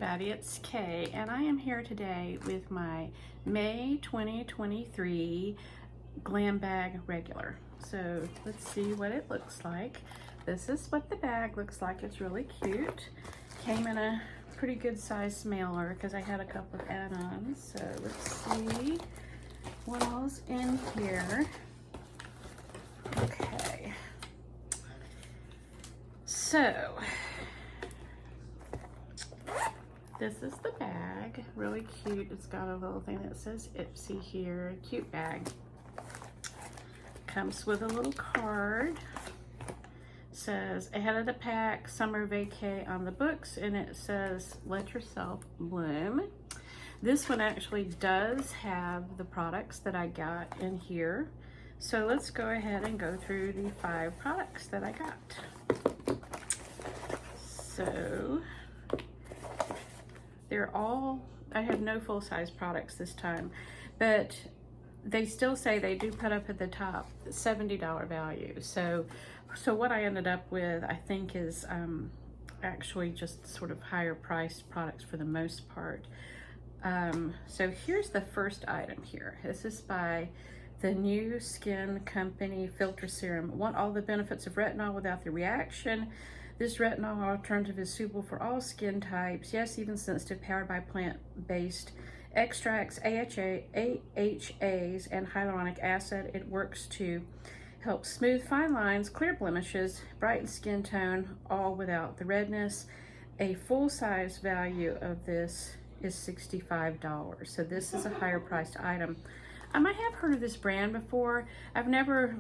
everybody, it's Kay, and I am here today with my May 2023 Glam Bag Regular. So let's see what it looks like. This is what the bag looks like. It's really cute. Came in a pretty good size mailer because I had a couple of add-ons. So let's see what all's in here. Okay. So this is the bag, really cute. It's got a little thing that says Ipsy here, cute bag. Comes with a little card. Says ahead of the pack, summer vacay on the books, and it says let yourself bloom. This one actually does have the products that I got in here. So let's go ahead and go through the 5 products that I got. So they're all, I have no full-size products this time, but they still say they do put up at the top $70 value. So what I ended up with, I think, is actually just sort of higher priced products for the most part. So here's the first item here. This is by the New Skin Company Filter Serum. Want all the benefits of retinol without the reaction. This retinol alternative is suitable for all skin types, yes, even sensitive, powered by plant-based extracts, AHAs, and hyaluronic acid. It works to help smooth fine lines, clear blemishes, brighten skin tone, all without the redness. A full-size value of this is $65. So this is a higher priced item. I might have heard of this brand before. I've never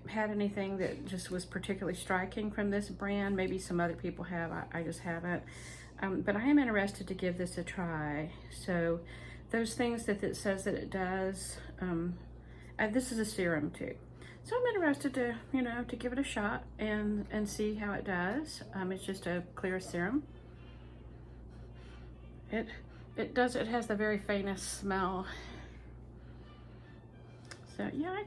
had anything that just was particularly striking from this brand. Maybe some other people have, I just haven't. But I am interested to give this a try. So those things that it says that it does, this is a serum too. So I'm interested to, to give it a shot and see how it does. It's just a clear serum. It has the very faintest smell. So yeah, I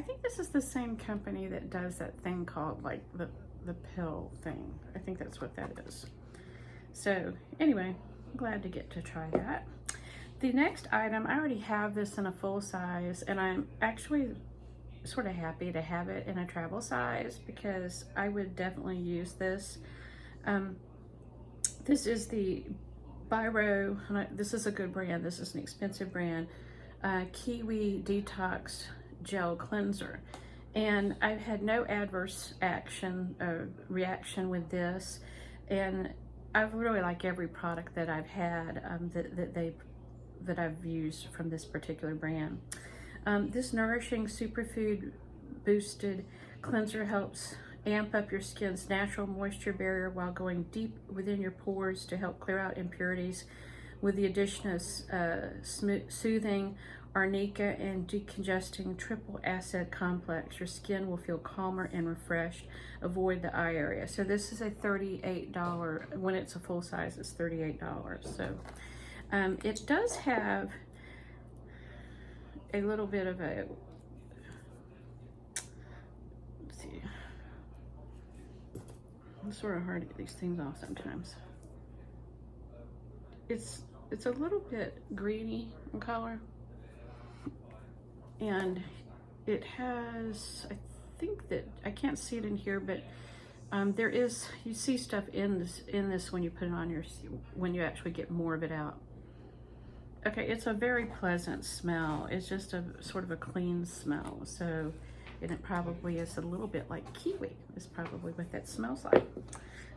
think this is the same company that does that thing called the pill thing. I think that's what that is. So anyway, I'm glad to get to try that. The next item, I already have this in a full size, and I'm actually sort of happy to have it in a travel size because I would definitely use this. This is the Biro, this is a good brand, this is an expensive brand. Kiwi Detox Gel Cleanser, and I've had no adverse reaction with this, and I really like every product that I've had that I've used from this particular brand. This nourishing superfood boosted cleanser helps amp up your skin's natural moisture barrier while going deep within your pores to help clear out impurities. With the addition of soothing arnica and decongesting triple acid complex, your skin will feel calmer and refreshed. Avoid the eye area. So this is a $38, when it's a full size, it's $38. So it does have a little bit of a, let's see, it's sort of hard to get these things off sometimes. It's a little bit greeny in color, and it has, I think that, I can't see it in here, but there is, you see stuff in this when you put it on when you actually get more of it out. Okay, it's a very pleasant smell. It's just a sort of a clean smell. So, and it probably is a little bit like kiwi, is probably what that smells like.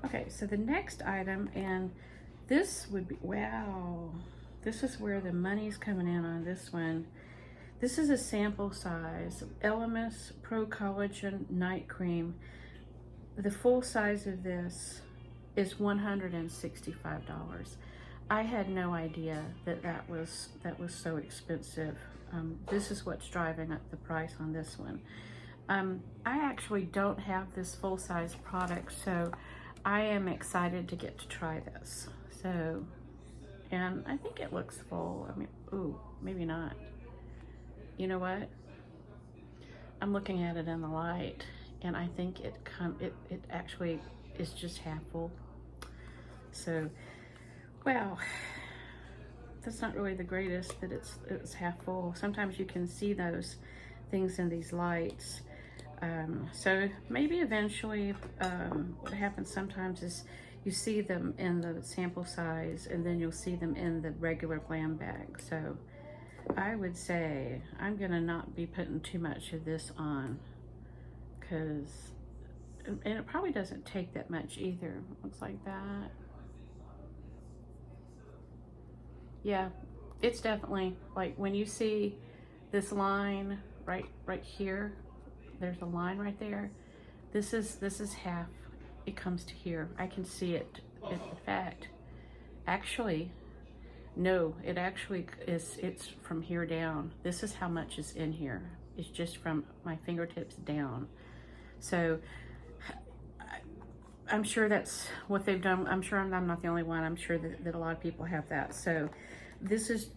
Okay, so the next item, and this would be, wow, this is where the money's coming in on this one. This is a sample size, Elemis Pro Collagen Night Cream. The full size of this is $165. I had no idea that was so expensive. This is what's driving up the price on this one. I actually don't have this full size product, so I am excited to get to try this. So, and I think it looks full. I mean, ooh, maybe not. You know what? I'm looking at it in the light, and I think it actually is just half full. So Well, that's not really the greatest that it's half full. Sometimes you can see those things in these lights. So maybe eventually, what happens sometimes is you see them in the sample size and then you'll see them in the regular glam bag. So I would say I'm gonna not be putting too much of this on, because, and it probably doesn't take that much either. Looks like that. Yeah, it's definitely, like, when you see this line right here, there's a line right there. This is half. It comes to here. I can see it. In fact, actually, no, it actually is. It's from here down. This is how much is in here. It's just from my fingertips down. So I'm sure that's what they've done. I'm sure I'm not the only one. I'm sure that a lot of people have that. So this is,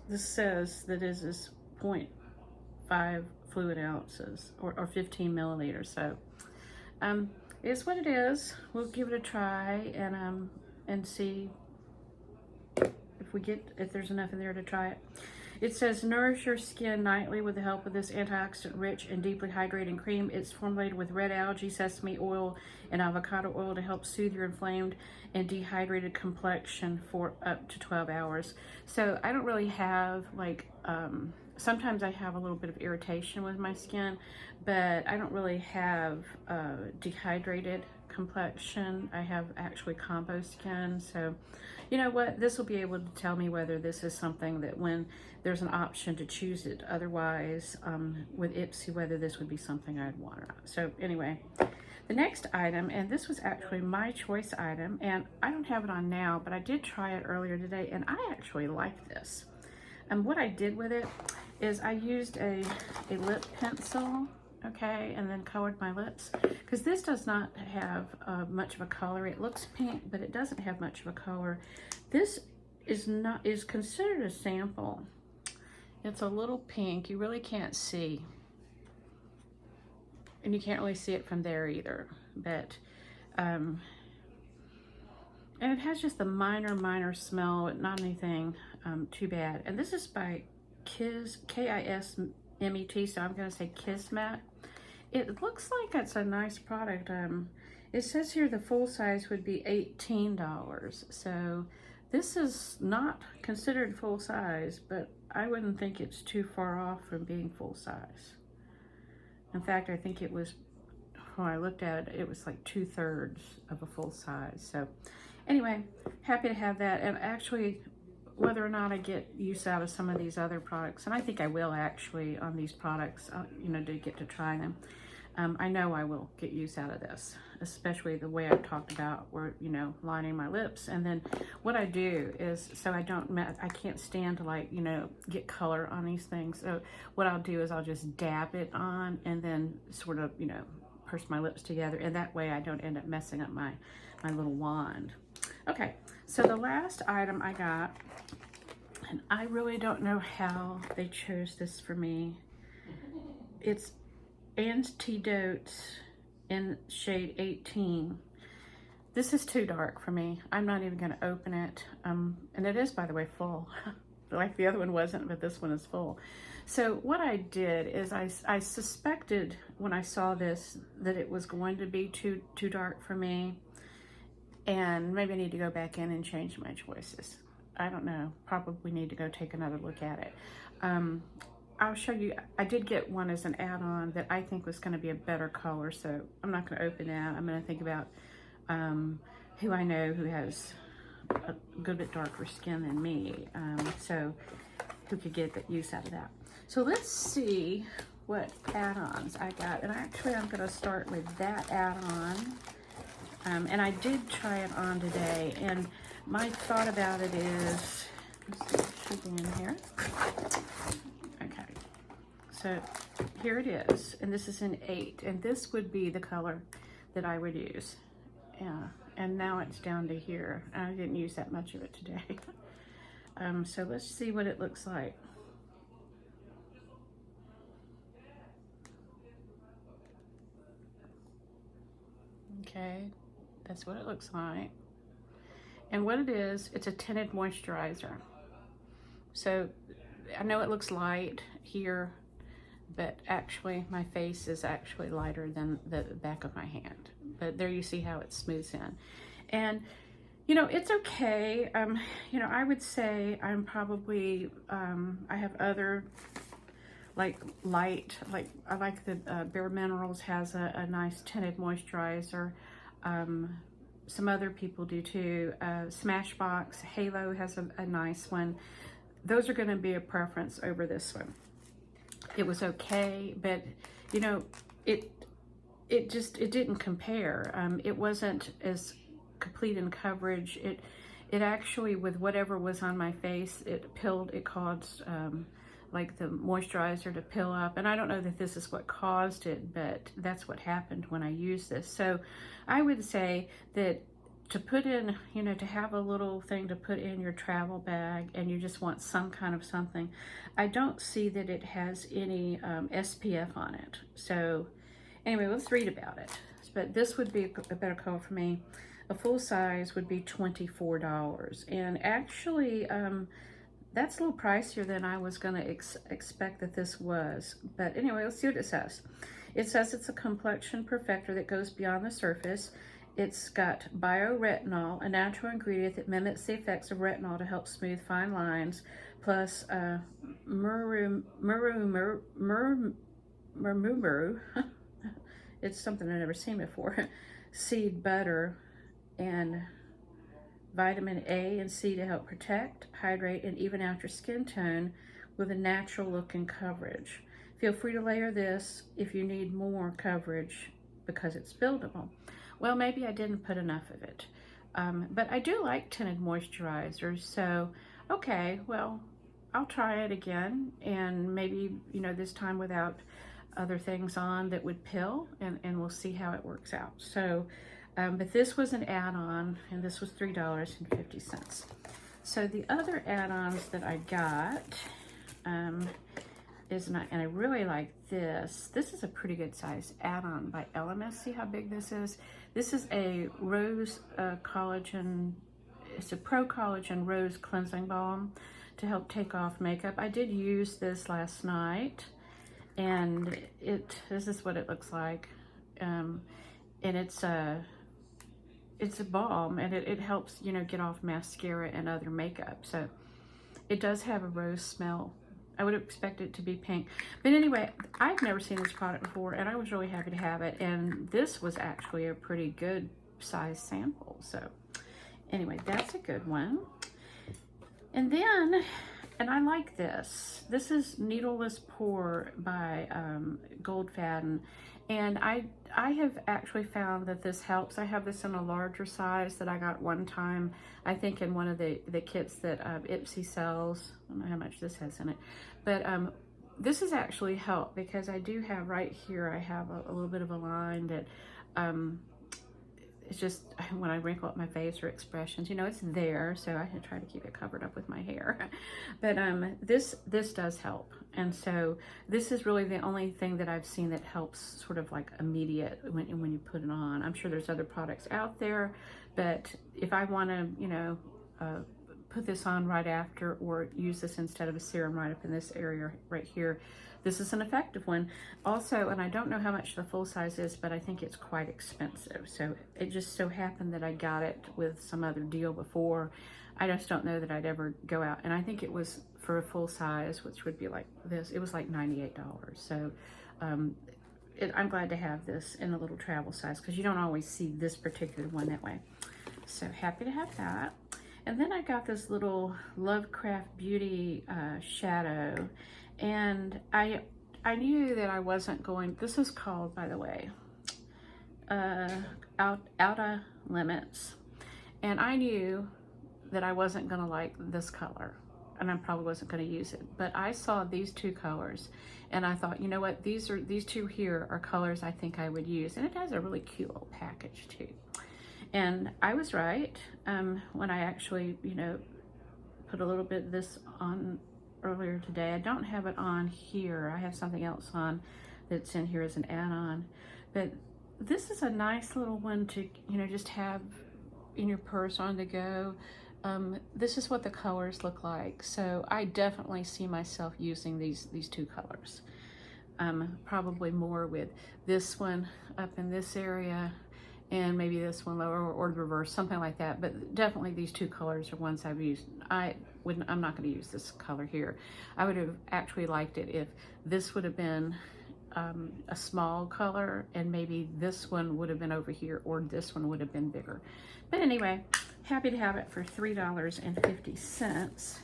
this says that is 0.5 fluid ounces or 15 milliliters. So it's what it is. We'll give it a try and see if there's enough in there to try it. It says, nourish your skin nightly with the help of this antioxidant-rich and deeply hydrating cream. It's formulated with red algae, sesame oil, and avocado oil to help soothe your inflamed and dehydrated complexion for up to 12 hours. So I don't really have, like, sometimes I have a little bit of irritation with my skin, but I don't really have dehydrated complexion. I have actually combo skin. So you know what, this will be able to tell me whether this is something that, when there's an option to choose it otherwise, with Ipsy, whether this would be something I'd want or not. So anyway, the next item, and this was actually my choice item, and I don't have it on now, but I did try it earlier today, and I actually like this. And what I did with it is I used a lip pencil, okay, and then colored my lips, because this does not have much of a color. It looks pink, but it doesn't have much of a color. This is considered a sample. It's a little pink. You really can't see, and you can't really see it from there either. But and it has just a minor smell, not anything too bad. And this is by Kismet, so I'm gonna say Kismet. It looks like it's a nice product. It says here the full size would be $18. So this is not considered full size, but I wouldn't think it's too far off from being full size. In fact, I think it was, when I looked at it, it was like 2/3 of a full size. So anyway, happy to have that. And actually, whether or not I get use out of some of these other products, and I think I will actually on these products, you know, to get to try them. I know I will get use out of this, especially the way I've talked about, where, you know, lining my lips. And then what I do is, so I can't stand to, like, you know, get color on these things. So what I'll do is I'll just dab it on and then sort of, you know, purse my lips together. And that way I don't end up messing up my little wand. Okay, so the last item I got, and I really don't know how they chose this for me. It's Antidotes in shade 18. This is too dark for me. I'm not even going to open it. And it is, by the way, full. Like the other one wasn't, but this one is full. So what I did is I suspected when I saw this that it was going to be too dark for me. And maybe I need to go back in and change my choices. I don't know. Probably need to go take another look at it. I'll show you. I did get one as an add-on that I think was going to be a better color, so I'm not going to open that. I'm going to think about who I know who has a good bit darker skin than me, so who could get the use out of that. So let's see what add-ons I got. And actually, I'm going to start with that add-on. And I did try it on today, and my thought about it is, let's see, it should be in here. Okay, so here it is, and this is an 8, and this would be the color that I would use. Yeah, and now it's down to here. I didn't use that much of it today. So let's see what it looks like. Okay, that's what it looks like. And what it is, it's a tinted moisturizer. So I know it looks light here, but actually my face is actually lighter than the back of my hand. But there you see how it smooths in. And you know, it's okay. You know, I would say I'm probably, I have other like light, like I like the Bare Minerals has a nice tinted moisturizer. Some other people do too. Smashbox Halo has a nice one. Those are going to be a preference over this one. It was okay, but you know, it didn't compare. It wasn't as complete in coverage. It actually, with whatever was on my face, it caused like the moisturizer to pill up. And I don't know that this is what caused it, but that's what happened when I used this. So I would say that to put in, you know, to have a little thing to put in your travel bag and you just want some kind of something, I don't see that it has any SPF on it. So anyway, let's read about it. But this would be a better color for me. A full size would be $24. And actually, that's a little pricier than I was going to expect that this was. But anyway, let's see what it says. It says it's a complexion perfector that goes beyond the surface. It's got bioretinol, a natural ingredient that mimics the effects of retinol to help smooth fine lines, plus murumuru. It's something I've never seen before. Seed butter and vitamin A and C to help protect, hydrate, and even out your skin tone with a natural look and coverage. Feel free to layer this if you need more coverage because it's buildable. Well, maybe I didn't put enough of it. But I do like tinted moisturizers, so okay, well, I'll try it again, and maybe, you know, this time without other things on that would pill, and we'll see how it works out. So, but this was an add-on, and this was $3.50. So the other add-ons that I got and I really like this. This is a pretty good size add-on by LMS. See how big this is? This is a rose collagen. It's a Pro Collagen Rose Cleansing Balm to help take off makeup. I did use this last night, and this is what it looks like. And it's a balm, and it helps, you know, get off mascara and other makeup. So it does have a rose smell. I would expect it to be pink. But anyway, I've never seen this product before, and I was really happy to have it. And this was actually a pretty good size sample. So anyway, that's a good one. And then, and I like this. This is Needleless Pore by Goldfaden. And I have actually found that this helps. I have this in a larger size that I got one time, I think in one of the kits that Ipsy sells. I don't know how much this has in it. But this has actually helped because I do have right here, I have a little bit of a line that it's just when I wrinkle up my face or expressions, you know, it's there. So I try to keep it covered up with my hair. But this does help. And so this is really the only thing that I've seen that helps sort of like immediate when you put it on. I'm sure there's other products out there, but if I want to, you know, put this on right after or use this instead of a serum right up in this area right here, this is an effective one. Also, and I don't know how much the full size is, but I think it's quite expensive. So it just so happened that I got it with some other deal before. I just don't know that I'd ever go out. And I think it was for a full size, which would be like this. It was like $98. So I'm glad to have this in a little travel size because you don't always see this particular one that way. So happy to have that. And then I got this little Lovecraft Beauty shadow. And I knew that I wasn't going, this is called, by the way, Outer Limits. And I knew that I wasn't gonna like this color, and I probably wasn't gonna use it. But I saw these two colors, and I thought, you know what, these two here are colors I think I would use. And it has a really cute little package too. And I was right when I actually, you know, put a little bit of this on earlier today. I don't have it on here. I have something else on that's in here as an add-on. But this is a nice little one to, you know, just have in your purse on the go. This is what the colors look like. So I definitely see myself using these two colors. Probably more with this one up in this area and maybe this one lower, or the reverse, something like that. But definitely these two colors are ones I've used. I'm not going to use this color here. I would have actually liked it if this would have been a small color, and maybe this one would have been over here, or this one would have been bigger. But anyway, happy to have it for $3.50.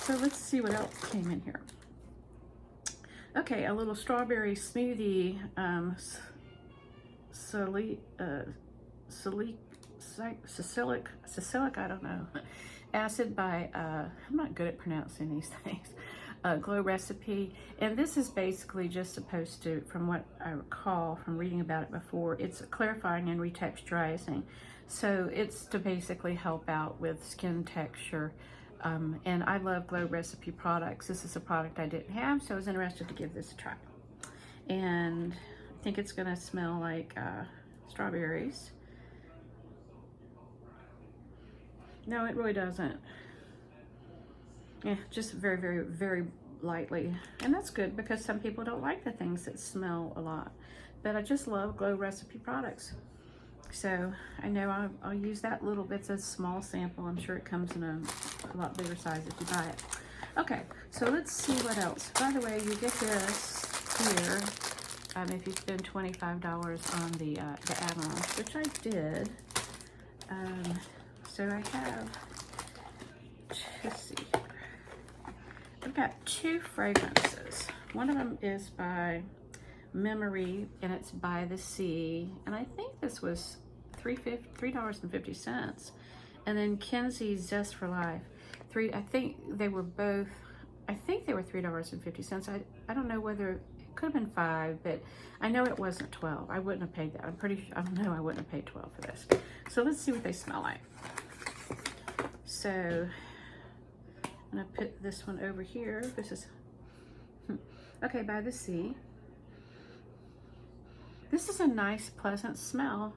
So let's see what else came in here. Okay, a little strawberry smoothie, salicylic, I don't know, acid by, I'm not good at pronouncing these things, Glow Recipe. And this is basically just supposed to, from what I recall from reading about it before, it's clarifying and retexturizing. So it's to basically help out with skin texture. And I love Glow Recipe products. This is a product I didn't have, so I was interested to give this a try. And I think it's gonna smell like strawberries. No, it really doesn't. Yeah, just very, very, very lightly. And that's good, because some people don't like the things that smell a lot. But I just love Glow Recipe products. So I know I'll use that little bit. It's a small sample. I'm sure it comes in a lot bigger size if you buy it. Okay, so let's see what else. By the way, you get this here if you spend $25 on the add-ons, which I did. So I have, let's see here. I've got two fragrances. One of them is by Memory, and it's By the Sea, and I think this was $3.50. And then Kenzie's Zest for Life, I think they were $3.50. I don't know whether it could have been $5, but I know it wasn't $12. I wouldn't have paid that. I know I wouldn't have paid $12 for this. So let's see what they smell like. So I'm gonna put this one over here. This is okay, By the Sea. This is a nice, pleasant smell.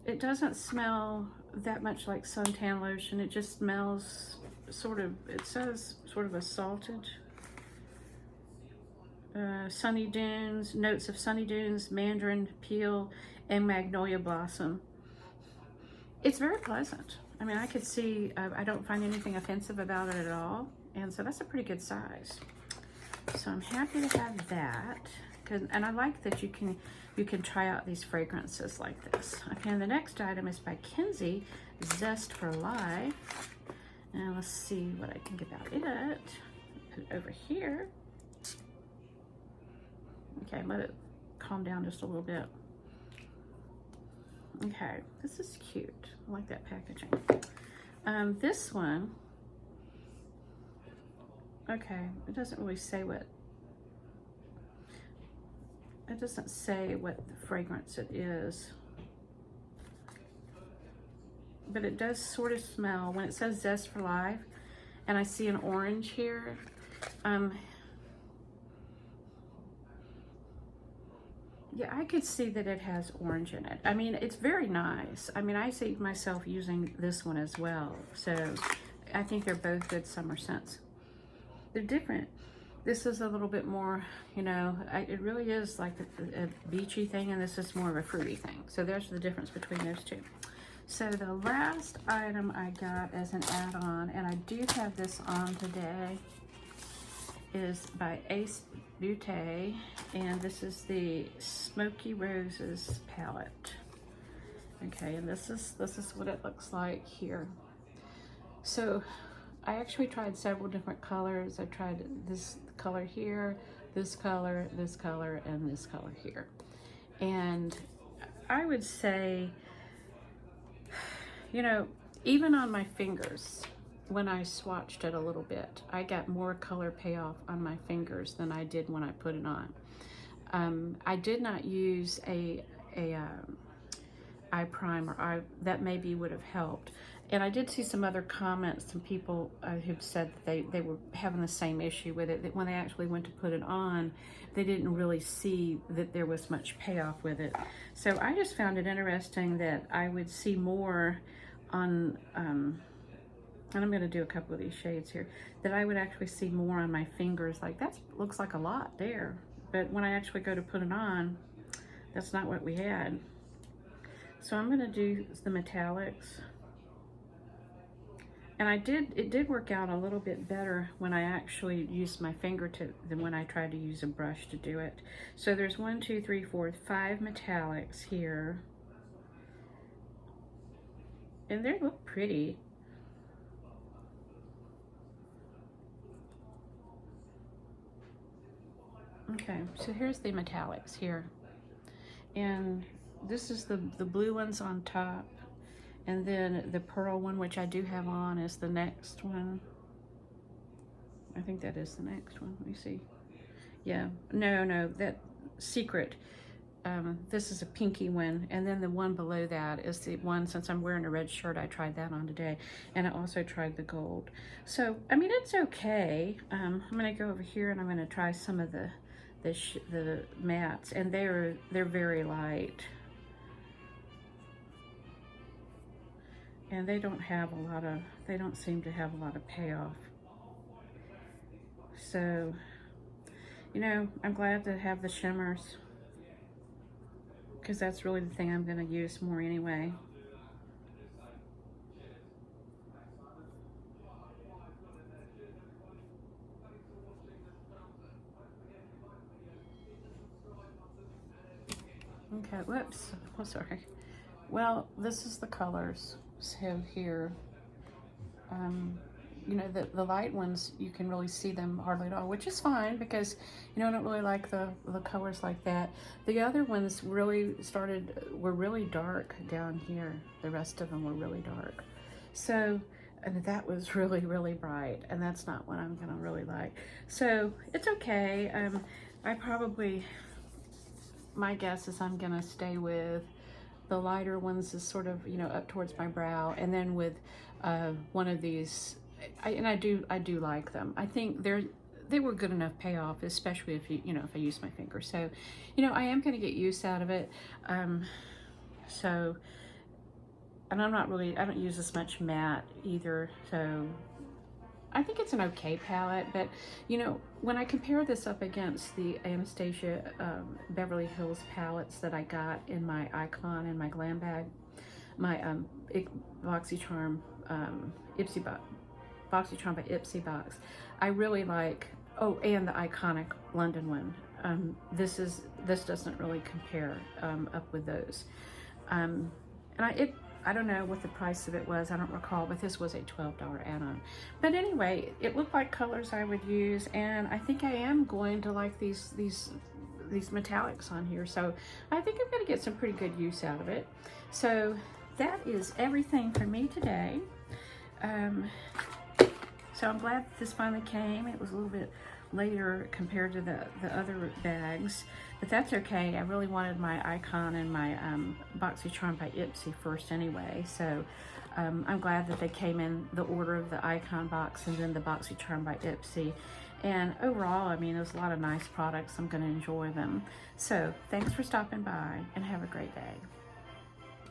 It doesn't smell that much like suntan lotion. It just smells sort of, it says sort of a salted, sunny dunes, notes of sunny dunes, mandarin peel, and magnolia blossom. It's very pleasant. I mean, I could see, I don't find anything offensive about it at all. And so that's a pretty good size. So I'm happy to have that. And I like that you can try out these fragrances like this. Okay, and the next item is by Kenzie, Zest for Life. And let's see what I can get about it. Put it over here. Okay, let it calm down just a little bit. Okay, this is cute. I like that packaging. This one, okay, it doesn't really say what, it doesn't say what the fragrance it is, but it does sort of smell, when it says Zest for Life, and I see an orange here, yeah, I could see that it has orange in it. I mean, it's very nice. I mean, I see myself using this one as well. So I think they're both good summer scents. They're different. This is a little bit more, you know, it really is like a beachy thing, and this is more of a fruity thing. So there's the difference between those two. So the last item I got as an add-on, and I do have this on today, is by Ace Beauté, and this is the Smoky Roses palette. Okay, and this is what it looks like here. So I actually tried several different colors. I tried this color here, this color, this color, and this color here. And I would say, you know, even on my fingers, when I swatched it a little bit, I got more color payoff on my fingers than I did when I put it on. I did not use a eye primer, that maybe would have helped. And I did see some other comments, some people who've said that they were having the same issue with it, that when they actually went to put it on, they didn't really see that there was much payoff with it. So I just found it interesting that I would see more on, and I'm going to do a couple of these shades here, that I would actually see more on my fingers. Like, that looks like a lot there. But when I actually go to put it on, that's not what we had. So I'm going to do the metallics. And it did work out a little bit better when I actually used my fingertip than when I tried to use a brush to do it. So there's 1, 2, 3, 4, 5 metallics here. And they look pretty. Okay, so here's the metallics here. And this is the blue ones on top. And then the pearl one, which I do have on, is the next one. I think that is the next one. Let me see. Yeah, no, that secret. This is a pinky one. And then the one below that is the one, since I'm wearing a red shirt, I tried that on today. And I also tried the gold. So, I mean, it's okay. I'm gonna go over here and I'm gonna try some of the mattes. And they're very light. And they don't seem to have a lot of payoff. So, you know, I'm glad to have the shimmers, because that's really the thing I'm gonna use more anyway. Okay, whoops, oh, sorry. Well, this is the colors. So here, you know, the light ones, you can really see them hardly at all, which is fine, because, you know, I don't really like the colors like that. The other ones really were really dark down here. The rest of them were really dark. So, and that was really, really bright, and that's not what I'm gonna really like. So it's okay. My guess is I'm gonna stay with the lighter ones, is sort of, you know, up towards my brow, and then with one of these, I do like them. I think they were good enough payoff, especially if if I use my finger. So, you know, I am going to get use out of it. So, and I don't use as much matte either. So I think it's an okay palette, but you know, when I compare this up against the Anastasia Beverly Hills palettes that I got in my Icon and my Glam Bag, my BoxyCharm BoxyCharm by Ipsy box, I really like. Oh, and the iconic London one. This doesn't really compare up with those. And I don't know what the price of it was, I don't recall, but this was a $12 add-on. But anyway, it looked like colors I would use, and I think I am going to like these metallics on here. So I think I'm gonna get some pretty good use out of it. So that is everything for me today. So I'm glad this finally came. It was a little bit later compared to the other bags, but that's okay. I really wanted my Icon and my BoxyCharm by Ipsy first anyway, so I'm glad that they came in the order of the Icon box and then the BoxyCharm by Ipsy. And overall, I mean, there's a lot of nice products. I'm going to enjoy them. So thanks for stopping by, and have a great day.